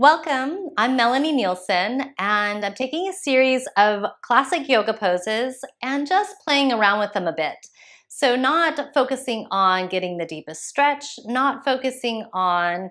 Welcome, I'm Melanie Nielsen, and I'm taking a series of classic yoga poses and just playing around with them a bit. So not focusing on getting the deepest stretch, not focusing on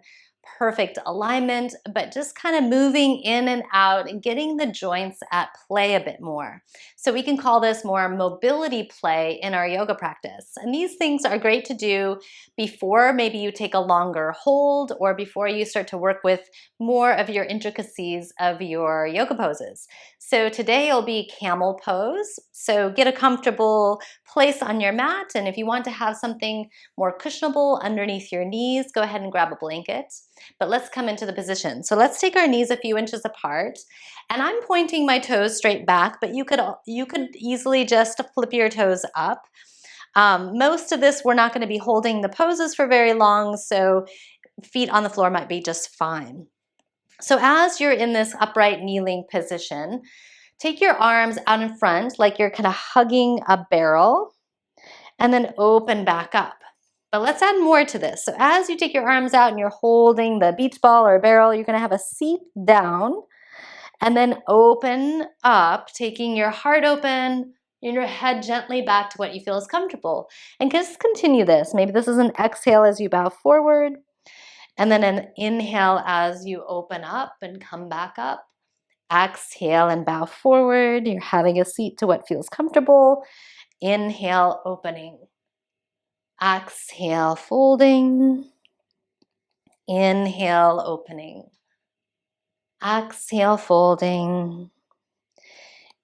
perfect alignment, but just kind of moving in and out and getting the joints at play a bit more. So we can call this more mobility play in our yoga practice. And these things are great to do before maybe you take a longer hold or before you start to work with more of your intricacies of your yoga poses. So today will be camel pose. So get a comfortable place on your mat, and if you want to have something more cushionable underneath your knees, go ahead and grab a blanket. But let's come into the position. So let's take our knees a few inches apart, and I'm pointing my toes straight back, but you could easily just flip your toes up. Most of this, we're not going to be holding the poses for very long, so feet on the floor might be just fine. So as you're in this upright kneeling position, take your arms out in front like you're kind of hugging a barrel, and then open back up. But let's add more to this. So as you take your arms out and you're holding the beach ball or a barrel, you're going to have a seat down and then open up, taking your heart open and your head gently back to what you feel is comfortable. And just continue this. Maybe this is an exhale as you bow forward, and then an inhale as you open up and come back up. Exhale and bow forward. You're having a seat to what feels comfortable. Inhale, opening. Exhale, folding. Inhale, opening. Exhale, folding.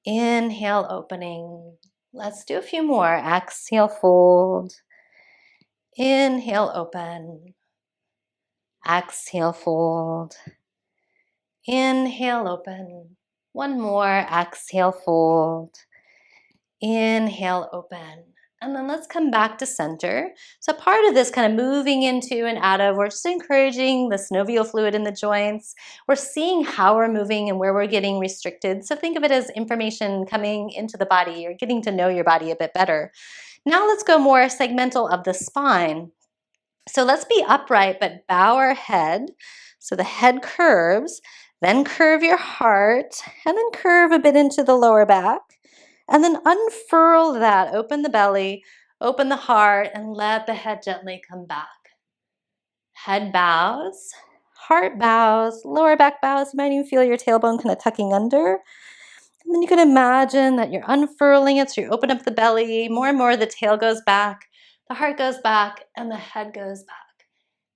Inhale, opening. Let's do a few more. Exhale, fold. Inhale, open. Exhale, fold. Inhale, open. One more. Exhale, fold. Inhale, open. And then let's come back to center. So part of this kind of moving into and out of, we're just encouraging the synovial fluid in the joints. We're seeing how we're moving and where we're getting restricted. So think of it as information coming into the body. You're getting to know your body a bit better. Now let's go more segmental of the spine. So let's be upright, but bow our head. So the head curves, then curve your heart, and then curve a bit into the lower back. And then unfurl that, open the belly, open the heart, and let the head gently come back. Head bows, heart bows, lower back bows. You might even feel your tailbone kind of tucking under. And then you can imagine that you're unfurling it, so you open up the belly. More and more the tail goes back, the heart goes back, and the head goes back.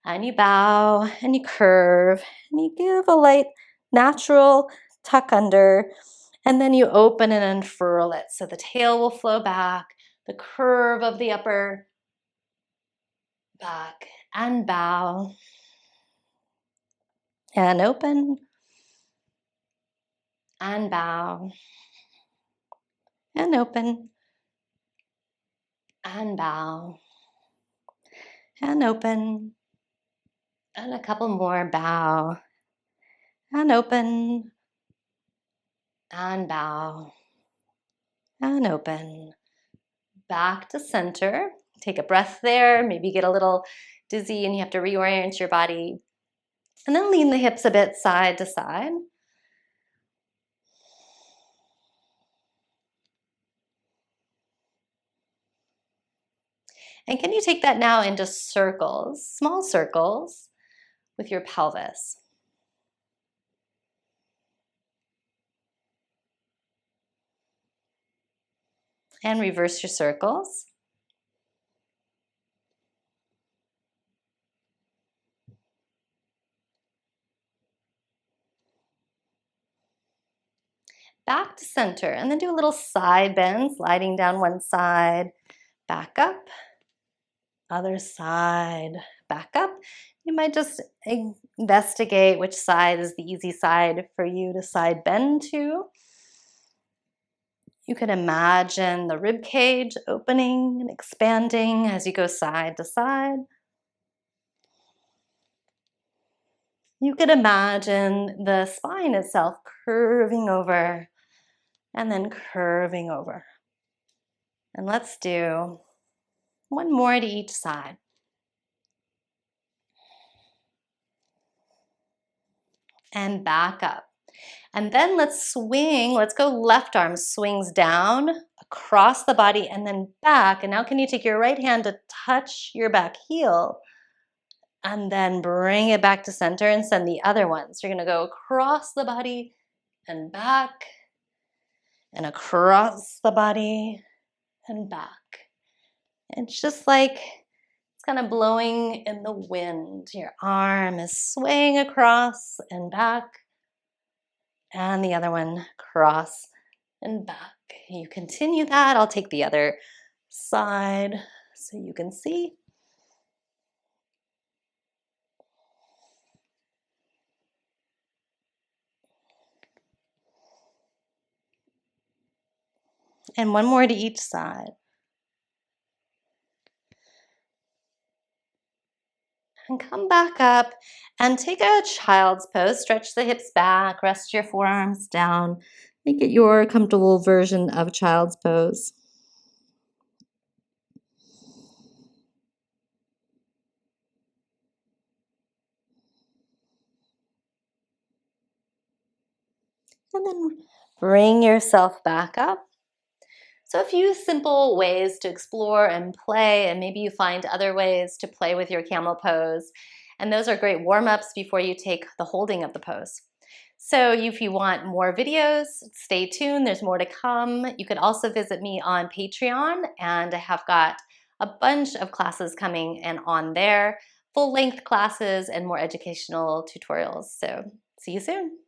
And you bow, and you curve, and you give a light, natural tuck under. And then you open and unfurl it. So the tail will flow back, the curve of the upper back, and bow. And open. And bow. And open. And bow. And open. And a couple more. Bow. And open. And bow. And open. Back to center. Take a breath there. Maybe get a little dizzy and you have to reorient your body. And then lean the hips a bit side to side. And can you take that now into circles, small circles, with your pelvis? And reverse your circles. Back to center, and then do a little side bend, sliding down one side, back up, other side, back up. You might just investigate which side is the easy side for you to side bend to. You can imagine the rib cage opening and expanding as you go side to side. You could imagine the spine itself curving over and then curving over. And let's do one more to each side. and back up. And then let's swing. Let's go left arm swings down across the body and then back. And now can you take your right hand to touch your back heel and then bring it back to center and send the other one. So you're going to go across the body and back and across the body and back. It's just like it's kind of blowing in the wind. Your arm is swaying across and back, and the other one cross and back. You continue that. I'll take the other side so you can see. And one more to each side. And come back up and take a child's pose. Stretch the hips back, rest your forearms down. Make it your comfortable version of child's pose. And then bring yourself back up. So a few simple ways to explore and play, and maybe you find other ways to play with your camel pose. And those are great warm-ups before you take the holding of the pose. So if you want more videos, stay tuned. There's more to come. You could also visit me on Patreon, and I have got a bunch of classes coming and on there, full-length classes and more educational tutorials. So see you soon.